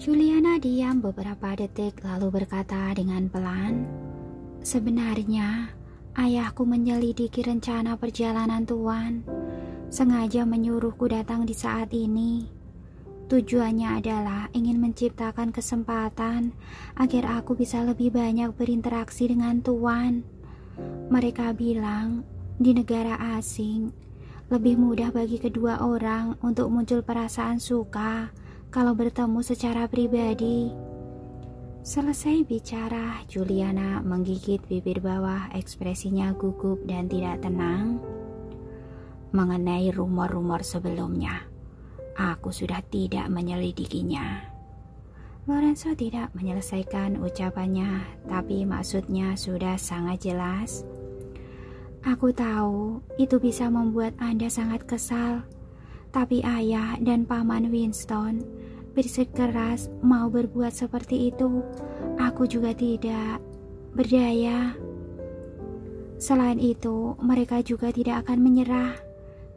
Juliana diam beberapa detik lalu berkata dengan pelan, "Sebenarnya ayahku menyelidiki rencana perjalanan Tuan. Sengaja menyuruhku datang di saat ini. Tujuannya adalah ingin menciptakan kesempatan agar aku bisa lebih banyak berinteraksi dengan Tuan. Mereka bilang di negara asing lebih mudah bagi kedua orang untuk muncul perasaan suka kalau bertemu secara pribadi." Selesai bicara, Juliana menggigit bibir bawah, ekspresinya gugup dan tidak tenang. "Mengenai rumor-rumor sebelumnya, aku sudah tidak menyelidikinya." Lorenzo tidak menyelesaikan ucapannya, tapi maksudnya sudah sangat jelas. "Aku tahu itu bisa membuat Anda sangat kesal, tapi ayah dan paman Winston bersikeras mau berbuat seperti itu. Aku juga tidak berdaya. Selain itu, mereka juga tidak akan menyerah.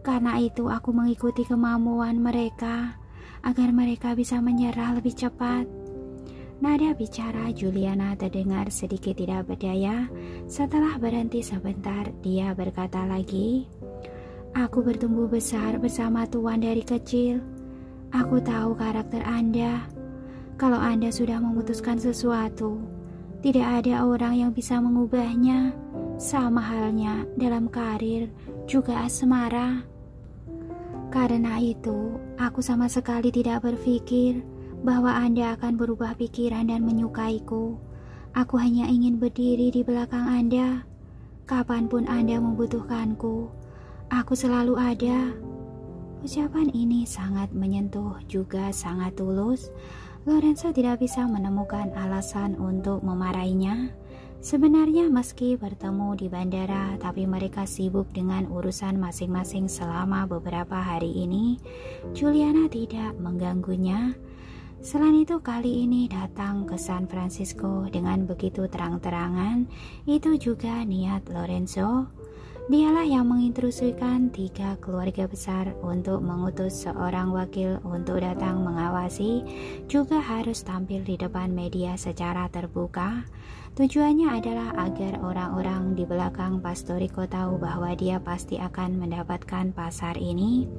Karena itu aku mengikuti kemauan mereka agar mereka bisa menyerah lebih cepat." Nada bicara Juliana terdengar sedikit tidak berdaya. Setelah berhenti sebentar, dia berkata lagi, "Aku bertumbuh besar bersama Tuan dari kecil. Aku tahu karakter Anda. Kalau Anda sudah memutuskan sesuatu, tidak ada orang yang bisa mengubahnya. Sama halnya dalam karir, juga asmara. Karena itu, aku sama sekali tidak berpikir bahwa Anda akan berubah pikiran dan menyukaiku. Aku hanya ingin berdiri di belakang Anda. Kapanpun Anda membutuhkanku, aku selalu ada." Ucapan ini sangat menyentuh juga sangat tulus. Lorenzo tidak bisa menemukan alasan untuk memarahinya. Sebenarnya meski bertemu di bandara, tapi mereka sibuk dengan urusan masing-masing selama beberapa hari ini. Juliana tidak mengganggunya. Selain itu, kali ini datang ke San Francisco dengan begitu terang-terangan. Itu juga niat Lorenzo. Dialah yang menginstruksikan 3 keluarga besar untuk mengutus seorang wakil untuk datang mengawasi, juga harus tampil di depan media secara terbuka. Tujuannya adalah agar orang-orang di belakang Pastorico tahu bahwa dia pasti akan mendapatkan pasar ini.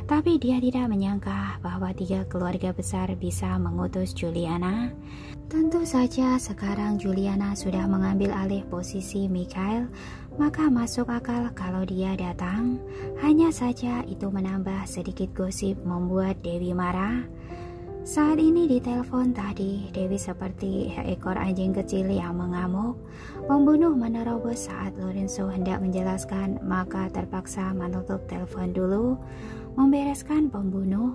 Tapi dia tidak menyangka bahwa 3 keluarga besar bisa mengutus Juliana. Tentu saja sekarang Juliana sudah mengambil alih posisi Mikhail, maka masuk akal kalau dia datang. Hanya saja itu menambah sedikit gosip membuat Dewi marah. Saat ini di telepon tadi, Dewi seperti ekor anjing kecil yang mengamuk. Pembunuh menerobos saat Lorenzo hendak menjelaskan, maka terpaksa menutup telepon dulu, membereskan pembunuh.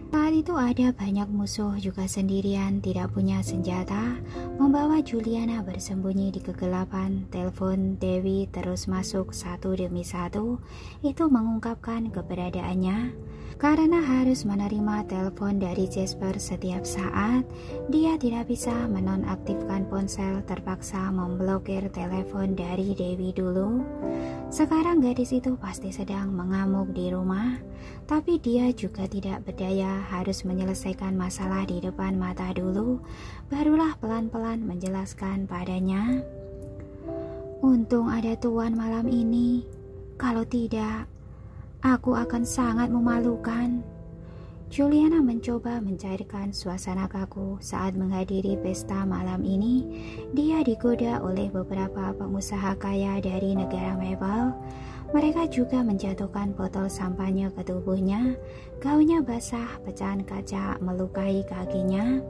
Saat itu ada banyak musuh juga sendirian, tidak punya senjata, membawa Juliana bersembunyi di kegelapan. Telepon Dewi terus masuk satu demi satu. Itu mengungkapkan keberadaannya. Karena harus menerima telepon dari Jasper setiap saat, dia tidak bisa menonaktifkan ponsel, terpaksa memblokir telepon dari Dewi dulu. Sekarang gadis itu pasti sedang mengamuk di rumah, tapi dia juga tidak berdaya, harus menyelesaikan masalah di depan mata dulu, barulah pelan-pelan menjelaskan padanya. "Untung ada Tuan malam ini, kalau tidak, aku akan sangat memalukan." Juliana mencoba mencairkan suasana kaku saat menghadiri pesta malam ini. Dia digoda oleh beberapa pengusaha kaya dari negara mebel. Mereka juga menjatuhkan botol sampahnya ke tubuhnya. Gaunnya basah, pecahan kaca melukai kakinya.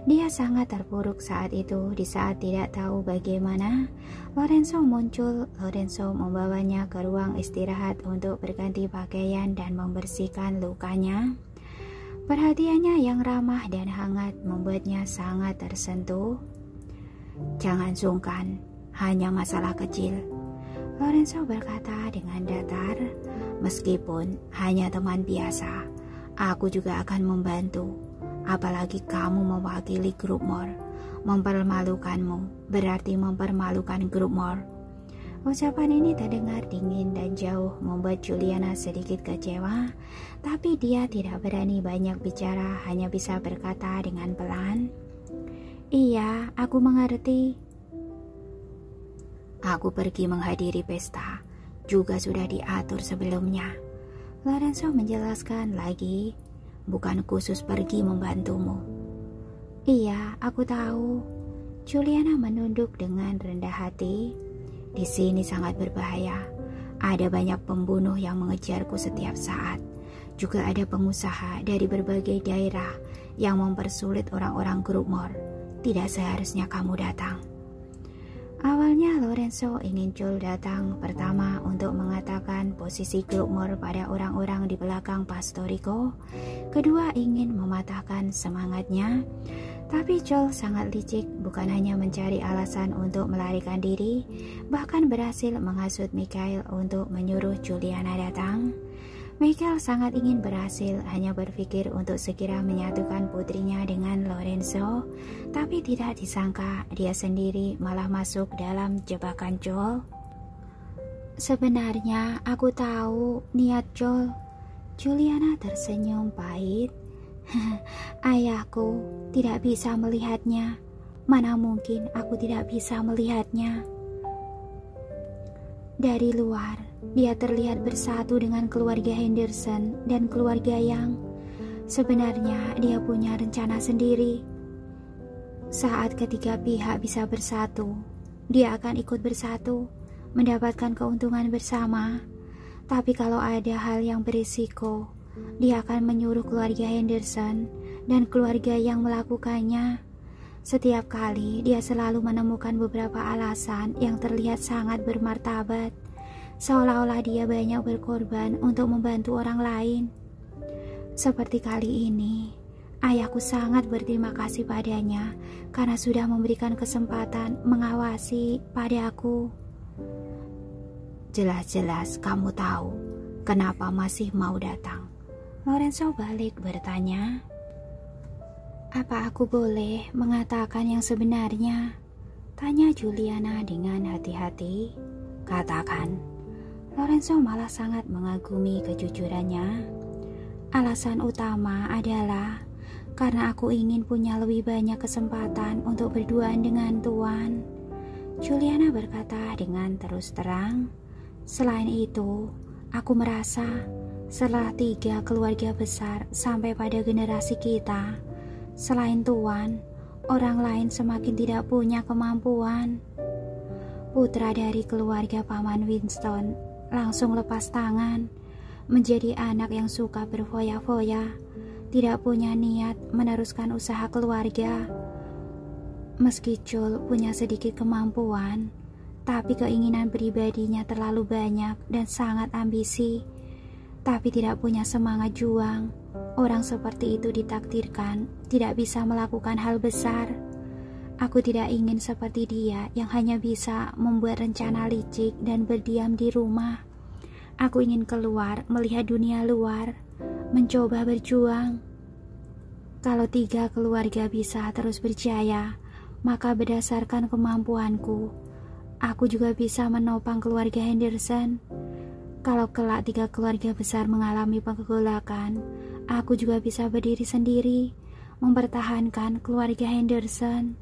Dia sangat terpuruk saat itu. Di saat tidak tahu bagaimana, Lorenzo muncul. Lorenzo membawanya ke ruang istirahat untuk berganti pakaian dan membersihkan lukanya. Perhatiannya yang ramah dan hangat membuatnya sangat tersentuh. "Jangan sungkan, hanya masalah kecil," Lorenzo berkata dengan datar. "Meskipun hanya teman biasa, aku juga akan membantu. Apalagi kamu mewakili Grubmore. Mempermalukanmu berarti mempermalukan Grubmore." Ucapan ini terdengar dingin dan jauh, membuat Juliana sedikit kecewa, tapi dia tidak berani banyak bicara, hanya bisa berkata dengan pelan, "Iya, aku mengerti. Aku pergi menghadiri pesta, juga sudah diatur sebelumnya." Lorenzo menjelaskan lagi, "Bukan khusus pergi membantumu." "Iya, aku tahu." Juliana menunduk dengan rendah hati. "Di sini sangat berbahaya. Ada banyak pembunuh yang mengejarku setiap saat. Juga ada pengusaha dari berbagai daerah yang mempersulit orang-orang Grubmore. Tidak seharusnya kamu datang." Awalnya Lorenzo ingin Joel datang pertama untuk mengatakan posisi Grubmore pada orang-orang di belakang Pastorico. Kedua ingin mematahkan semangatnya. Tapi Joel sangat licik, bukan hanya mencari alasan untuk melarikan diri, bahkan berhasil menghasut Mikhail untuk menyuruh Juliana datang. Mikhail sangat ingin berhasil, hanya berpikir untuk segera menyatukan putrinya dengan Lorenzo, tapi tidak disangka dia sendiri malah masuk dalam jebakan Joel. "Sebenarnya aku tahu niat Joel." Juliana tersenyum pahit. "Ayahku tidak bisa melihatnya. Mana mungkin aku tidak bisa melihatnya. Dari luar, dia terlihat bersatu dengan keluarga Henderson dan keluarga Yang. Sebenarnya dia punya rencana sendiri. Saat ketiga pihak bisa bersatu, dia akan ikut bersatu, mendapatkan keuntungan bersama. Tapi kalau ada hal yang berisiko, dia akan menyuruh keluarga Henderson dan keluarga Yang melakukannya. Setiap kali dia selalu menemukan beberapa alasan yang terlihat sangat bermartabat, seolah-olah dia banyak berkorban untuk membantu orang lain. Seperti kali ini, ayahku sangat berterima kasih padanya karena sudah memberikan kesempatan mengawasi padaku." "Jelas-jelas kamu tahu kenapa masih mau datang?" Lorenzo balik bertanya. "Apa aku boleh mengatakan yang sebenarnya?" tanya Juliana dengan hati-hati. "Katakan." Lorenzo malah sangat mengagumi kejujurannya. "Alasan utama adalah karena aku ingin punya lebih banyak kesempatan untuk berduaan dengan Tuan." Juliana berkata dengan terus terang. "Selain itu, aku merasa setelah 3 keluarga besar sampai pada generasi kita, selain Tuan, orang lain semakin tidak punya kemampuan." Putra dari keluarga Paman Winston langsung lepas tangan, menjadi anak yang suka berfoya-foya, tidak punya niat meneruskan usaha keluarga. Meski Joel punya sedikit kemampuan, tapi keinginan pribadinya terlalu banyak dan sangat ambisi, tapi tidak punya semangat juang. Orang seperti itu ditakdirkan tidak bisa melakukan hal besar. Aku tidak ingin seperti dia yang hanya bisa membuat rencana licik dan berdiam di rumah. Aku ingin keluar, melihat dunia luar, mencoba berjuang. Kalau 3 keluarga bisa terus berjaya, maka berdasarkan kemampuanku, aku juga bisa menopang keluarga Henderson. Kalau kelak 3 keluarga besar mengalami pergolakan, aku juga bisa berdiri sendiri, mempertahankan keluarga Henderson."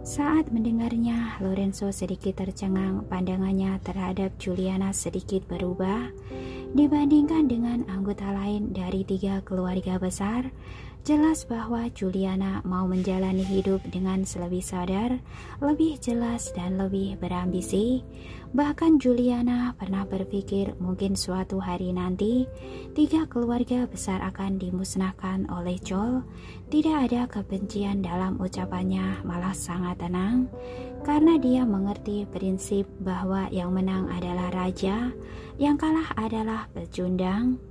Saat mendengarnya, Lorenzo sedikit tercengang. Pandangannya terhadap Juliana sedikit berubah. Dibandingkan dengan anggota lain dari 3 keluarga besar, jelas bahwa Juliana mau menjalani hidup dengan lebih sadar, lebih jelas dan lebih berambisi. Bahkan Juliana pernah berpikir mungkin suatu hari nanti 3 keluarga besar akan dimusnahkan oleh Joel. Tidak ada kebencian dalam ucapannya, malah sangat tenang, karena dia mengerti prinsip bahwa yang menang adalah raja, yang kalah adalah pecundang.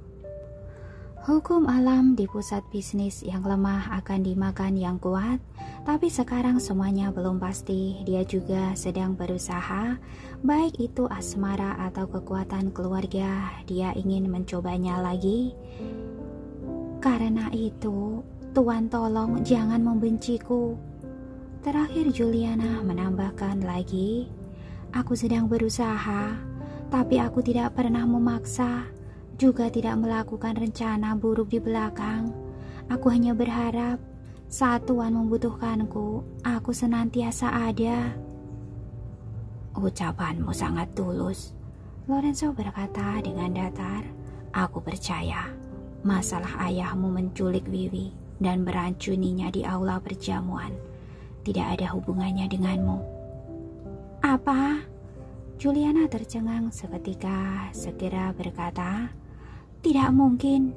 Hukum alam di pusat bisnis, yang lemah akan dimakan yang kuat. Tapi sekarang semuanya belum pasti. Dia juga sedang berusaha, baik itu asmara atau kekuatan keluarga. Dia ingin mencobanya lagi. Karena itu, Tuan tolong jangan membenciku. Terakhir Juliana menambahkan lagi, Aku sedang berusaha, tapi aku tidak pernah memaksa, juga tidak melakukan rencana buruk di belakang. Aku hanya berharap saat Tuhan membutuhkanku, aku senantiasa ada. Ucapanmu sangat tulus, Lorenzo berkata dengan datar. Aku percaya masalah ayahmu menculik Wiwi dan beracuninya di aula perjamuan tidak ada hubungannya denganmu. Apa? Juliana tercengang seketika, segera berkata, tidak mungkin.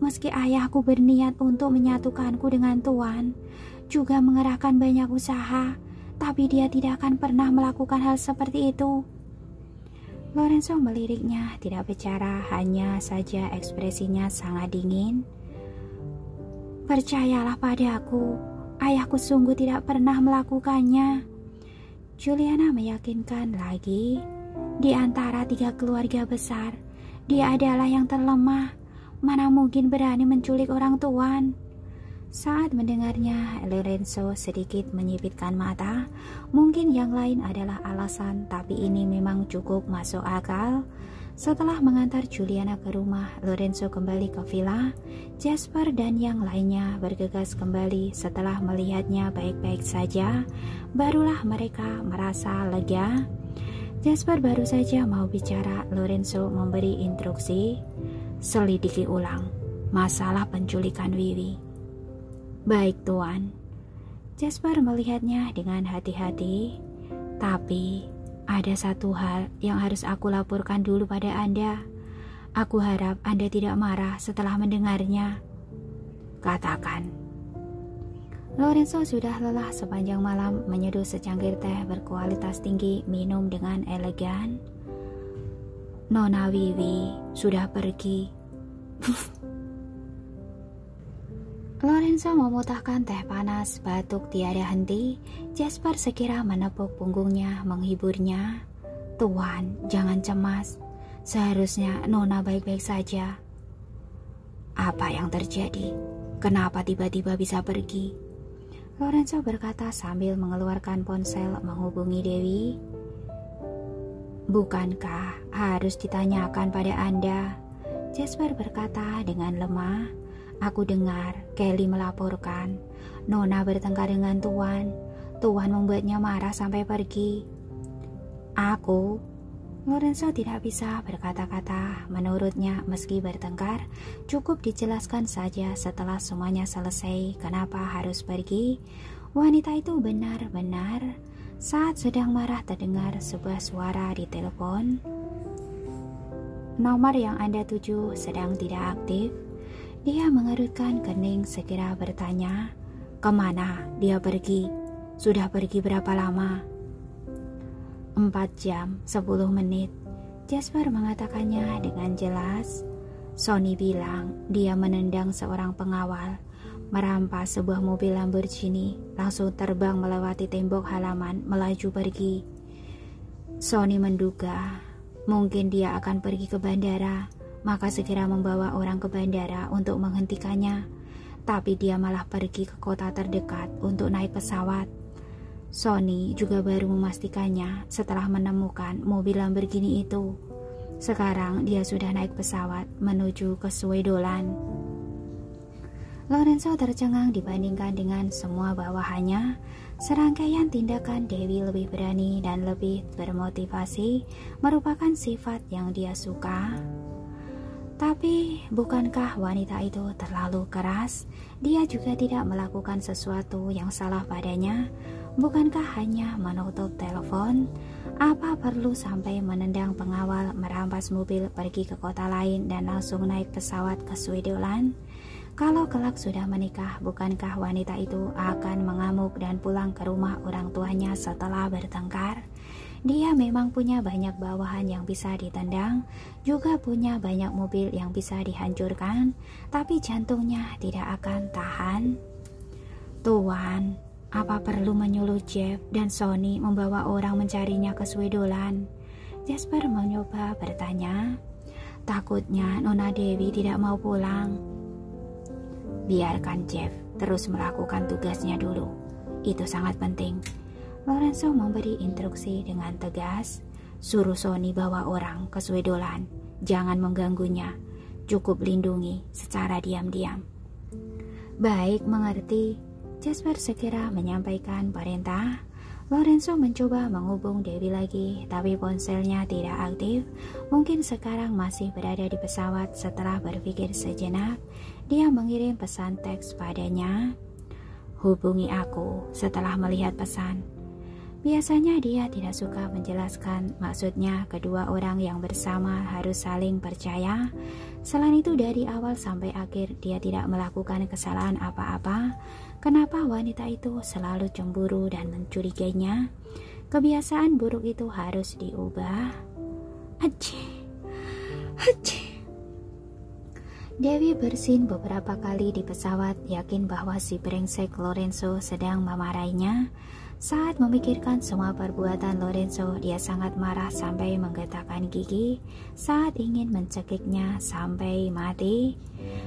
Meski ayahku berniat untuk menyatukanku dengan Tuhan, juga mengerahkan banyak usaha, tapi dia tidak akan pernah melakukan hal seperti itu. Lorenzo meliriknya, tidak bicara, hanya saja ekspresinya sangat dingin. Percayalah padaku, ayahku sungguh tidak pernah melakukannya. Juliana meyakinkan lagi, di antara 3 keluarga besar, dia adalah yang terlemah. Mana mungkin berani menculik orang Tuhan? Saat mendengarnya, Lorenzo sedikit menyipitkan mata. Mungkin yang lain adalah alasan, tapi ini memang cukup masuk akal. Setelah mengantar Juliana ke rumah, Lorenzo kembali ke villa. Jasper dan yang lainnya bergegas kembali setelah melihatnya baik-baik saja. Barulah mereka merasa lega. Jasper baru saja mau bicara, Lorenzo memberi instruksi. Selidiki ulang masalah penculikan Wiwi. Baik, Tuan. Jasper melihatnya dengan hati-hati. Tapi ada satu hal yang harus aku laporkan dulu pada Anda. Aku harap Anda tidak marah setelah mendengarnya. Katakan. Lorenzo sudah lelah sepanjang malam menyeduh secangkir teh berkualitas tinggi, minum dengan elegan. Nona Wiwi sudah pergi. Lorenzo memutahkan teh panas, batuk tiada henti. Jasper sekira menepuk punggungnya, menghiburnya. Tuan, jangan cemas. Seharusnya Nona baik-baik saja. Apa yang terjadi? Kenapa tiba-tiba bisa pergi? Lorenzo berkata sambil mengeluarkan ponsel menghubungi Dewi. Bukankah harus ditanyakan pada Anda? Jasper berkata dengan lemah. Aku dengar Kelly melaporkan Nona bertengkar dengan Tuan. Tuan membuatnya marah sampai pergi. Lorenzo tidak bisa berkata-kata. Menurutnya meski bertengkar, cukup dijelaskan saja setelah semuanya selesai kenapa harus pergi. Wanita itu benar-benar. Saat sedang marah terdengar sebuah suara di telepon. Nomor yang Anda tuju sedang tidak aktif. Dia mengerutkan kening sekira bertanya, kemana dia pergi? Sudah pergi berapa lama? 4 jam 10 menit. Jasper mengatakannya dengan jelas. Sony bilang dia menendang seorang pengawal, merampas sebuah mobil Lamborghini, langsung terbang melewati tembok halaman, melaju pergi. Sony menduga mungkin dia akan pergi ke bandara, maka segera membawa orang ke bandara untuk menghentikannya. Tapi dia malah pergi ke kota terdekat untuk naik pesawat. Sony juga baru memastikannya setelah menemukan mobil Lamborghini itu. Sekarang dia sudah naik pesawat menuju ke Swedoland. Lorenzo tercengang dibandingkan dengan semua bawahannya. Serangkaian tindakan Dewi lebih berani dan lebih bermotivasi merupakan sifat yang dia suka. Tapi bukankah wanita itu terlalu keras? Dia juga tidak melakukan sesuatu yang salah padanya. Bukankah hanya menutup telepon? Apa perlu sampai menendang pengawal, merampas mobil, pergi ke kota lain dan langsung naik pesawat ke Swedoland? Kalau kelak sudah menikah, bukankah wanita itu akan mengamuk dan pulang ke rumah orang tuanya setelah bertengkar? Dia memang punya banyak bawahan yang bisa ditendang, juga punya banyak mobil yang bisa dihancurkan, tapi jantungnya tidak akan tahan. Tuan, apa perlu menyuruh Jeff dan Sony membawa orang mencarinya ke Swedoland? Jasper mencoba bertanya. Takutnya Nona Dewi tidak mau pulang. Biarkan Jeff terus melakukan tugasnya dulu. Itu sangat penting. Lorenzo memberi instruksi dengan tegas. Suruh Sony bawa orang ke Swedolan. Jangan mengganggunya. Cukup lindungi secara diam-diam. Baik, mengerti. Jasper segera menyampaikan perintah. Lorenzo mencoba menghubung Dewi lagi, tapi ponselnya tidak aktif. Mungkin sekarang masih berada di pesawat. Setelah berpikir sejenak, dia mengirim pesan teks padanya. Hubungi aku setelah melihat pesan. Biasanya dia tidak suka menjelaskan, maksudnya kedua orang yang bersama harus saling percaya. Selain itu dari awal sampai akhir dia tidak melakukan kesalahan apa-apa. Kenapa wanita itu selalu cemburu dan mencurigainya? Kebiasaan buruk itu harus diubah. Dewi bersin beberapa kali di pesawat, yakin bahwa si brengsek Lorenzo sedang memarahinya. Saat memikirkan semua perbuatan Lorenzo, dia sangat marah sampai menggetakkan gigi. Saat ingin mencekiknya sampai mati.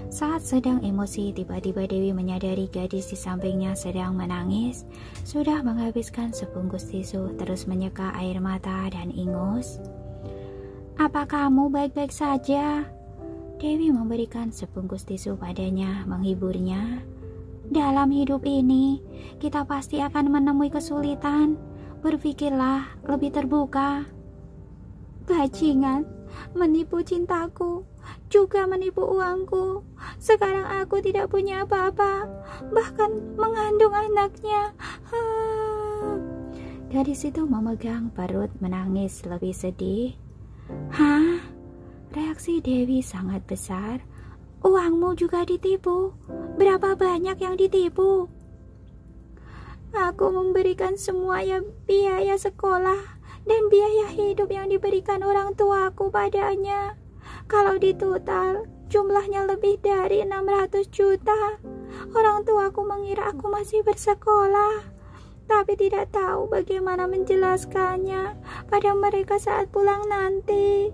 Saat sedang emosi, tiba-tiba Dewi menyadari gadis di sampingnya sedang menangis. Sudah menghabiskan sebungkus tisu, terus menyeka air mata dan ingus. Apa kamu baik-baik saja? Dewi memberikan sebungkus tisu padanya, menghiburnya. Dalam hidup ini, kita pasti akan menemui kesulitan. Berpikirlah lebih terbuka. Bajingan, menipu cintaku, juga menipu uangku. Sekarang aku tidak punya apa-apa, bahkan mengandung anaknya. Gadis itu memegang perut, menangis lebih sedih. Hah? Reaksi Dewi sangat besar. Uangmu juga ditipu. Berapa banyak yang ditipu? Aku memberikan semua biaya sekolah dan biaya hidup yang diberikan orang tuaku padanya. Kalau ditotal, jumlahnya lebih dari 600 juta. Orang tuaku mengira aku masih bersekolah, tapi tidak tahu bagaimana menjelaskannya pada mereka saat pulang nanti.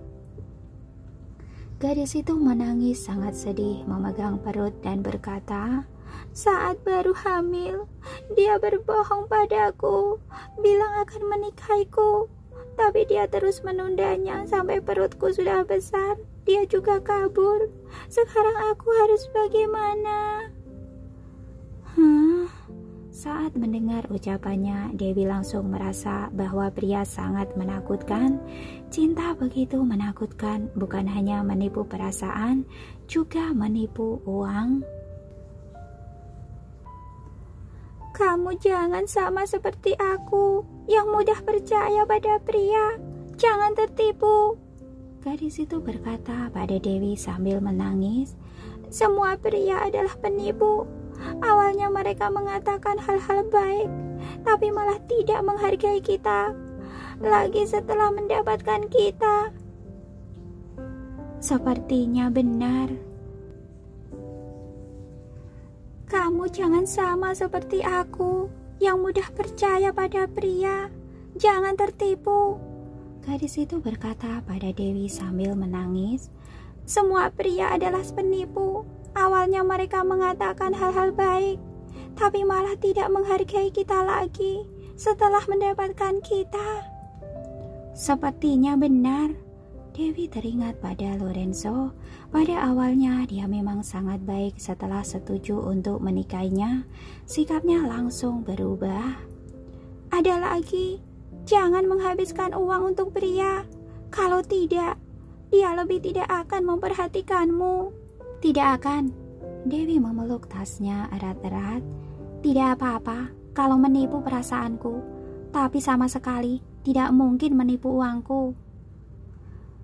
Gadis itu menangis sangat sedih, memegang perut dan berkata, saat baru hamil, dia berbohong padaku, bilang akan menikahiku. Tapi dia terus menundanya sampai perutku sudah besar. Dia juga kabur. Sekarang aku harus bagaimana? Saat mendengar ucapannya, Dewi langsung merasa bahwa pria sangat menakutkan. Cinta begitu menakutkan, bukan hanya menipu perasaan, juga menipu uang. Kamu jangan sama seperti aku, yang mudah percaya pada pria. Jangan tertipu. Gadis itu berkata pada Dewi sambil menangis. Semua pria adalah penipu. Awalnya mereka mengatakan hal-hal baik, tapi malah tidak menghargai kita. Lagi setelah mendapatkan kita. Sepertinya benar. Kamu jangan sama seperti aku, yang mudah percaya pada pria. Jangan tertipu. Gadis itu berkata pada Dewi sambil menangis. Semua pria adalah penipu. Awalnya mereka mengatakan hal-hal baik, tapi malah tidak menghargai kita lagi setelah mendapatkan kita. Sepertinya benar. Dewi teringat pada Lorenzo. Pada awalnya dia memang sangat baik. Setelah setuju untuk menikahinya, sikapnya langsung berubah. Ada lagi, jangan menghabiskan uang untuk pria. Kalau tidak, dia lebih tidak akan memperhatikanmu. Tidak akan. Dewi memeluk tasnya erat-erat. Tidak apa-apa kalau menipu perasaanku, tapi sama sekali tidak mungkin menipu uangku.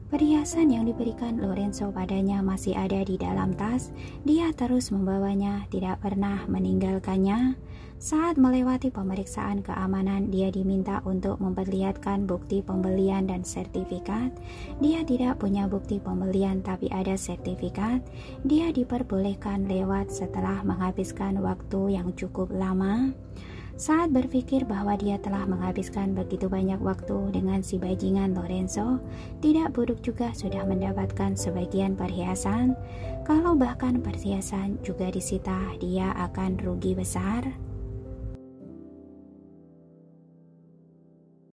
Perhiasan yang diberikan Lorenzo padanya masih ada di dalam tas. Dia terus membawanya, tidak pernah meninggalkannya. Saat melewati pemeriksaan keamanan, dia diminta untuk memperlihatkan bukti pembelian dan sertifikat. Dia tidak punya bukti pembelian tapi ada sertifikat. Dia diperbolehkan lewat setelah menghabiskan waktu yang cukup lama. Saat berpikir bahwa dia telah menghabiskan begitu banyak waktu dengan si bajingan Lorenzo, tidak buruk juga sudah mendapatkan sebagian perhiasan. Kalau bahkan perhiasan juga disita, dia akan rugi besar.